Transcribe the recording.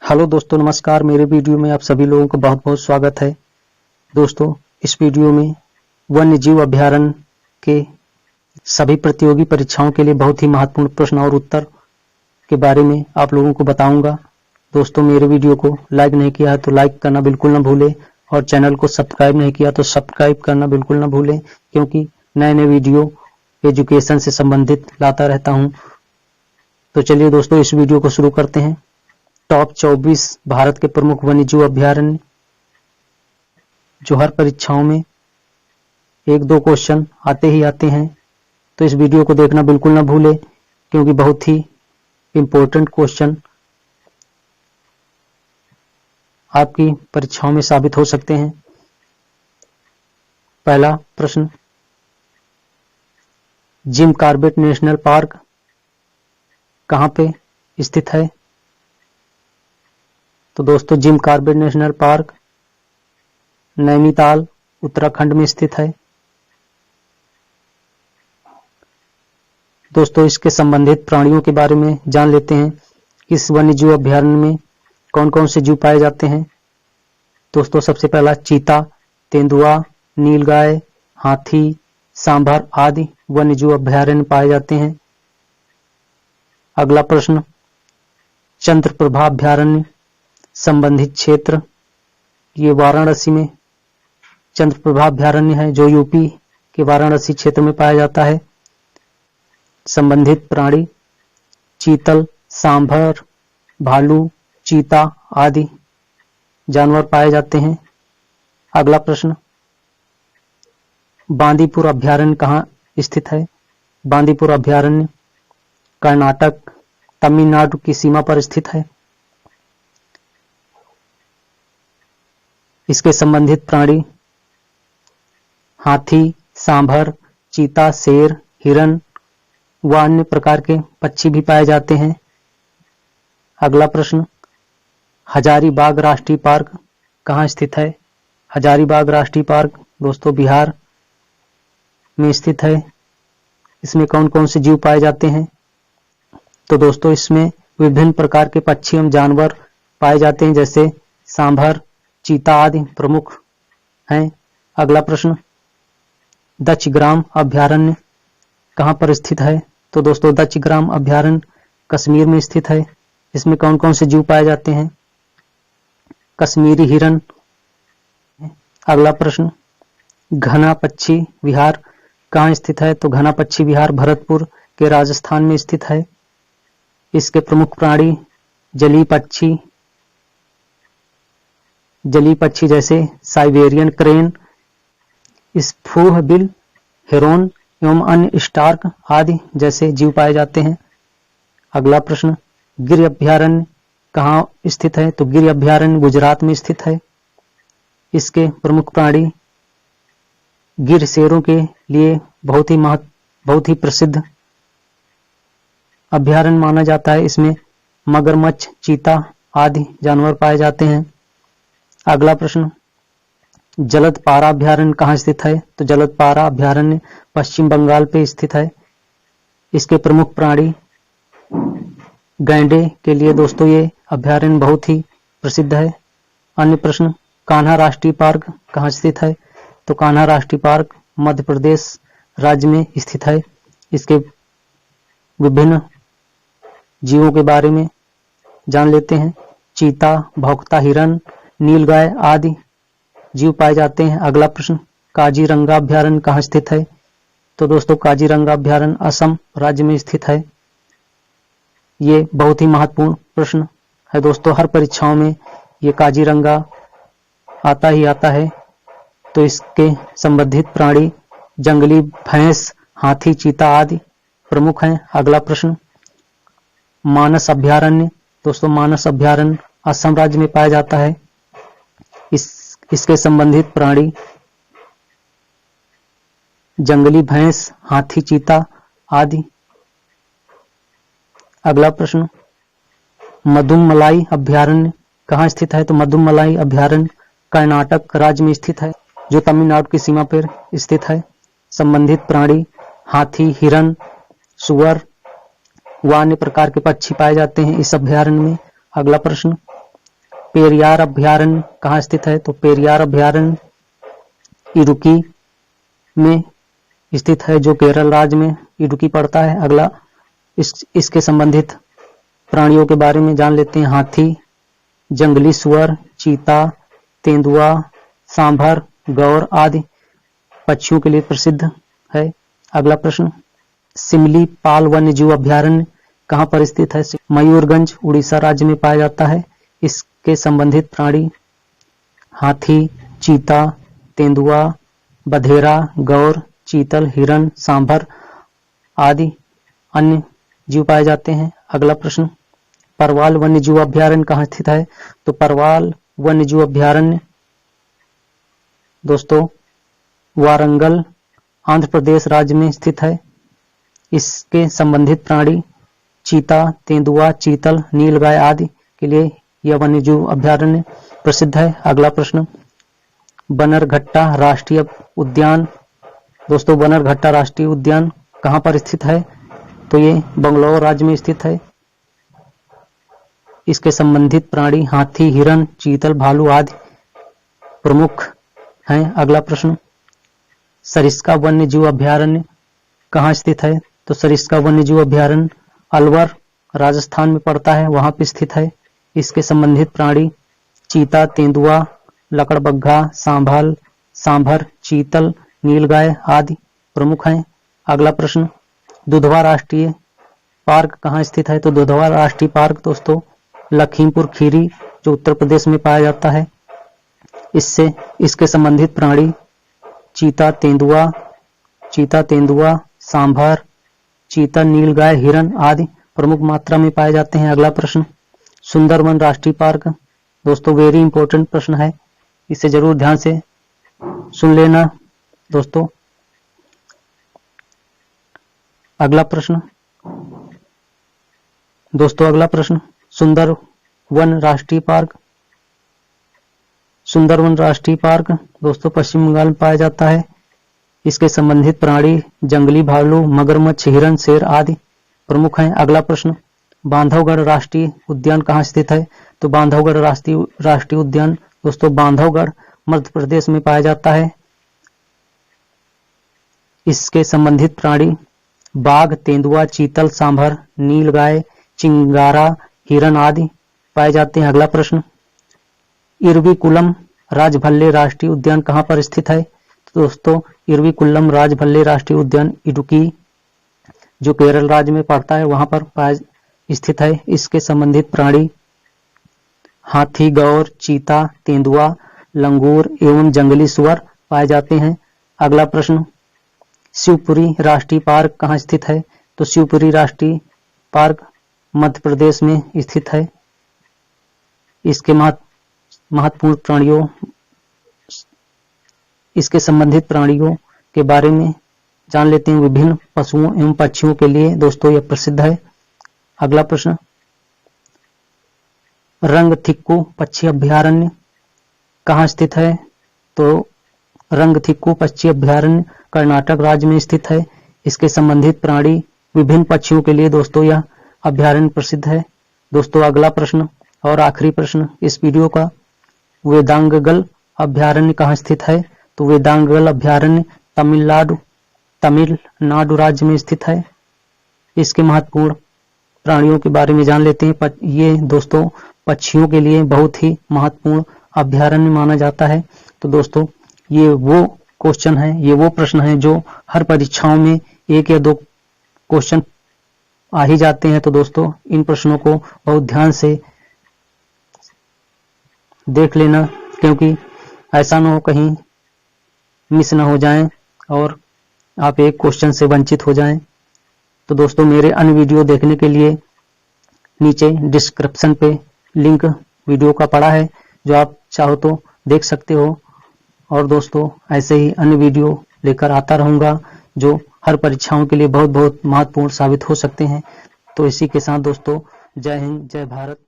Hello दोस्तों, नमस्कार। मेरे वीडियो में आप सभी लोगों का बहुत बहुत स्वागत है। दोस्तों, इस वीडियो में वन्य जीव अभयारण्य के सभी प्रतियोगी परीक्षाओं के लिए बहुत ही महत्वपूर्ण प्रश्न और उत्तर के बारे में आप लोगों को बताऊंगा। दोस्तों, मेरे वीडियो को लाइक नहीं किया है तो लाइक करना बिल्कुल ना भूलें और चैनल को सब्सक्राइब नहीं किया तो सब्सक्राइब करना बिल्कुल ना भूलें, क्योंकि नए नए वीडियो एजुकेशन से संबंधित लाता रहता हूं। तो चलिए दोस्तों, इस वीडियो को शुरू करते हैं। टॉप 24 भारत के प्रमुख वन्यजीव अभयारण्य, जो हर परीक्षाओं में एक दो क्वेश्चन आते ही आते हैं। तो इस वीडियो को देखना बिल्कुल ना भूलें, क्योंकि बहुत ही इंपॉर्टेंट क्वेश्चन आपकी परीक्षाओं में साबित हो सकते हैं। पहला प्रश्न, जिम कॉर्बेट नेशनल पार्क कहां पे स्थित है? तो दोस्तों, Jim Corbett national park Nainital Uttarakhand में स्थित है। दोस्तों, इसके संबंधित प्राणियों के बारे में जान लेते हैं। इस वन्यजीव अभयारण्य में कौन कौन से जीव पाए जाते हैं? दोस्तों, सबसे पहला चीता, तेंदुआ, नीलगाय, हाथी, सांभर आदि वन्यजीव अभयारण्य पाए जाते हैं। अगला प्रश्न, चंद्रप्रभा अभयारण्य संबंधित क्षेत्र, ये वाराणसी में चंद्रप्रभा अभयारण्य है, जो यूपी के वाराणसी क्षेत्र में पाया जाता है। संबंधित प्राणी चीतल, सांभर, भालू, चीता आदि जानवर पाए जाते हैं। अगला प्रश्न, बांदीपुर अभयारण्य कहाँ स्थित है? बांदीपुर अभयारण्य कर्नाटक तमिलनाडु की सीमा पर स्थित है। इसके संबंधित प्राणी हाथी, सांभर, चीता, शेर, हिरन व अन्य प्रकार के पक्षी भी पाए जाते हैं। अगला प्रश्न, हजारीबाग राष्ट्रीय पार्क कहाँ स्थित है? हजारीबाग राष्ट्रीय पार्क दोस्तों बिहार में स्थित है। इसमें कौन कौन से जीव पाए जाते हैं? तो दोस्तों, इसमें विभिन्न प्रकार के पक्षी एवं जानवर पाए जाते हैं, जैसे सांभर, चीता आदि प्रमुख हैं। अगला प्रश्न, दक्षग्राम अभयारण्य कहां पर स्थित है? तो दोस्तों, दक्षग्राम अभयारण्य कश्मीर में स्थित है। इसमें कौन कौन से जीव पाए जाते हैं? कश्मीरी हिरन। अगला प्रश्न, घना पक्षी विहार कहां स्थित है? तो घना पक्षी विहार भरतपुर के राजस्थान में स्थित है। इसके प्रमुख प्राणी जलीय पक्षी जैसे साइबेरियन क्रेन, स्पूहबिल हेरोन एवं अन्य स्टार्क आदि जैसे जीव पाए जाते हैं। अगला प्रश्न, गिर अभयारण्य कहाँ स्थित है? तो गिर अभयारण्य गुजरात में स्थित है। इसके प्रमुख प्राणी गिर शेरों के लिए बहुत ही प्रसिद्ध अभयारण्य माना जाता है। इसमें मगरमच्छ, चीता आदि जानवर पाए जाते हैं। अगला प्रश्न, जलद पारा अभयारण्य कहाँ स्थित है? तो जलद पारा अभयारण्य पश्चिम बंगाल पे स्थित है। इसके प्रमुख प्राणी गैंडे के लिए दोस्तों ये अभयारण्य बहुत ही प्रसिद्ध है। अन्य प्रश्न, कान्हा राष्ट्रीय पार्क कहाँ स्थित है? तो कान्हा राष्ट्रीय पार्क मध्य प्रदेश राज्य में स्थित है। इसके विभिन्न जीवों के बारे में जान लेते हैं। चीता, भौंकता हिरन, नीलगाय आदि जीव पाए जाते हैं। अगला प्रश्न, काजीरंगा अभयारण्य कहाँ स्थित है? तो दोस्तों, काजीरंगा अभयारण्य असम राज्य में स्थित है। ये बहुत ही महत्वपूर्ण प्रश्न है दोस्तों, हर परीक्षाओं में ये काजीरंगा आता ही आता है। तो इसके संबंधित प्राणी जंगली भैंस, हाथी, चीता आदि प्रमुख हैं। अगला प्रश्न, मानस अभयारण्य दोस्तों, मानस अभयारण्य असम राज्य में पाया जाता है। इसके संबंधित प्राणी जंगली भैंस, हाथी, चीता आदि। अगला प्रश्न, मदुमलाई अभयारण्य कहाँ स्थित है? तो मदुमलाई अभयारण्य कर्नाटक राज्य में स्थित है, जो तमिलनाडु की सीमा पर स्थित है। संबंधित प्राणी हाथी, हिरन, सुअर व अन्य प्रकार के पक्षी पाए जाते हैं इस अभयारण्य में। अगला प्रश्न, पेरियार अभ्यारण्य कहाँ स्थित है? तो पेरियार अभ्यारण्य इडुक्की में स्थित है, जो केरल राज्य में इडुक्की पड़ता है। अगला इसके संबंधित प्राणियों के बारे में जान लेते हैं। हाथी, जंगली सुअर, चीता, तेंदुआ, सांभर, गौर आदि पक्षियों के लिए प्रसिद्ध है। अगला प्रश्न, सिमली पाल वन्य जीव अभ्यारण्य कहाँ पर स्थित है? मयूरगंज उड़ीसा राज्य में पाया जाता है। इसके संबंधित प्राणी हाथी, चीता, तेंदुआ, बधेरा, गौर, चीतल, हिरण, सांभर आदि अन्य जीव पाए जाते हैं। अगला प्रश्न, परवाल वन्य जीव अभ्यारण्य कहाँ स्थित है? तो परवाल वन्य जीव अभ्यारण्य दोस्तों वारंगल आंध्र प्रदेश राज्य में स्थित है। इसके संबंधित प्राणी चीता, तेंदुआ, चीतल, नीलगाय आदि के लिए यह वन्य जीव अभ्यारण्य प्रसिद्ध है। अगला प्रश्न, बनरघट्टा राष्ट्रीय उद्यान दोस्तों बनरघट्टा राष्ट्रीय उद्यान कहाँ पर स्थित है? तो ये बंगलौर राज्य में स्थित है। इसके संबंधित प्राणी हाथी, हिरण, चीतल, भालू आदि प्रमुख हैं। अगला प्रश्न, सरिस्का वन्य जीव अभ्यारण्य कहाँ स्थित है? तो सरिस्का वन्य जीव अभ्यारण्य अलवर राजस्थान में पड़ता है, वहां पर स्थित है। इसके संबंधित प्राणी चीता, तेंदुआ, लकड़बग्घा, सांभर, चीतल, नीलगाय आदि प्रमुख हैं। अगला प्रश्न, दुधवा राष्ट्रीय पार्क कहाँ स्थित है? तो दुधवा राष्ट्रीय पार्क दोस्तों लखीमपुर खीरी जो उत्तर प्रदेश में पाया जाता है। इसके संबंधित प्राणी चीता, तेंदुआ, सांभर, चीतल, नीलगाय, हिरण आदि प्रमुख मात्रा में पाए जाते हैं। अगला प्रश्न, सुंदरवन राष्ट्रीय पार्क दोस्तों वेरी इंपॉर्टेंट प्रश्न है, इसे जरूर ध्यान से सुन लेना दोस्तों। अगला प्रश्न सुंदरवन राष्ट्रीय पार्क दोस्तों पश्चिम बंगाल में पाया जाता है। इसके संबंधित प्राणी जंगली भालू, मगरमच्छ, हिरण, शेर आदि प्रमुख हैं। अगला प्रश्न, बांधवगढ़ राष्ट्रीय उद्यान कहाँ स्थित है? तो बांधवगढ़ राष्ट्रीय उद्यान दोस्तों बांधवगढ़ मध्य प्रदेश में पाया जाता है। इसके संबंधित प्राणी बाघ, तेंदुआ, चीतल, सांभर, नीलगाय, चिंगारा, हिरण आदि पाए जाते हैं। अगला प्रश्न, इरविकुलम राजभल्ले राष्ट्रीय उद्यान कहाँ पर स्थित है? तो दोस्तों इरविकुलम राजभल्ले राष्ट्रीय उद्यान इडुक्की जो केरल राज्य में पड़ता है वहां पर स्थित है। इसके संबंधित प्राणी हाथी, गौर, चीता, तेंदुआ, लंगूर एवं जंगली सुअर पाए जाते हैं। अगला प्रश्न, शिवपुरी राष्ट्रीय पार्क कहाँ स्थित है? तो शिवपुरी राष्ट्रीय पार्क मध्य प्रदेश में स्थित है। इसके महत्वपूर्ण प्राणियों इसके संबंधित प्राणियों के बारे में जान लेते हैं। विभिन्न पशुओं एवं पक्षियों के लिए दोस्तों यह प्रसिद्ध है। अगला प्रश्न, रंगथिक्कू पक्षी अभ्यारण्य कहाँ स्थित है? तो रंगथिक्कू पक्षी अभ्यारण्य कर्नाटक राज्य में स्थित है। इसके संबंधित प्राणी विभिन्न पक्षियों के लिए दोस्तों यह अभ्यारण्य प्रसिद्ध है। दोस्तों अगला प्रश्न और आखिरी प्रश्न इस वीडियो का, वेदांगल अभ्यारण्य कहाँ स्थित है? तो वेदांगल अभ्यारण्य तमिलनाडु राज्य में स्थित है। इसके महत्वपूर्ण प्राणियों के बारे में जान लेते हैं। ये दोस्तों पक्षियों के लिए बहुत ही महत्वपूर्ण अभ्यारण्य माना जाता है। तो दोस्तों ये वो क्वेश्चन है, ये वो प्रश्न है जो हर परीक्षाओं में 1 या 2 क्वेश्चन आ ही जाते हैं। तो दोस्तों इन प्रश्नों को बहुत ध्यान से देख लेना, क्योंकि ऐसा न हो कहीं मिस न हो जाएं और आप एक क्वेश्चन से वंचित हो जाएं। तो दोस्तों मेरे अन्य वीडियो देखने के लिए नीचे डिस्क्रिप्शन पे लिंक वीडियो का पड़ा है, जो आप चाहो तो देख सकते हो। और दोस्तों ऐसे ही अन्य वीडियो लेकर आता रहूंगा जो हर परीक्षाओं के लिए बहुत बहुत महत्वपूर्ण साबित हो सकते हैं। तो इसी के साथ दोस्तों जय हिंद, जय भारत।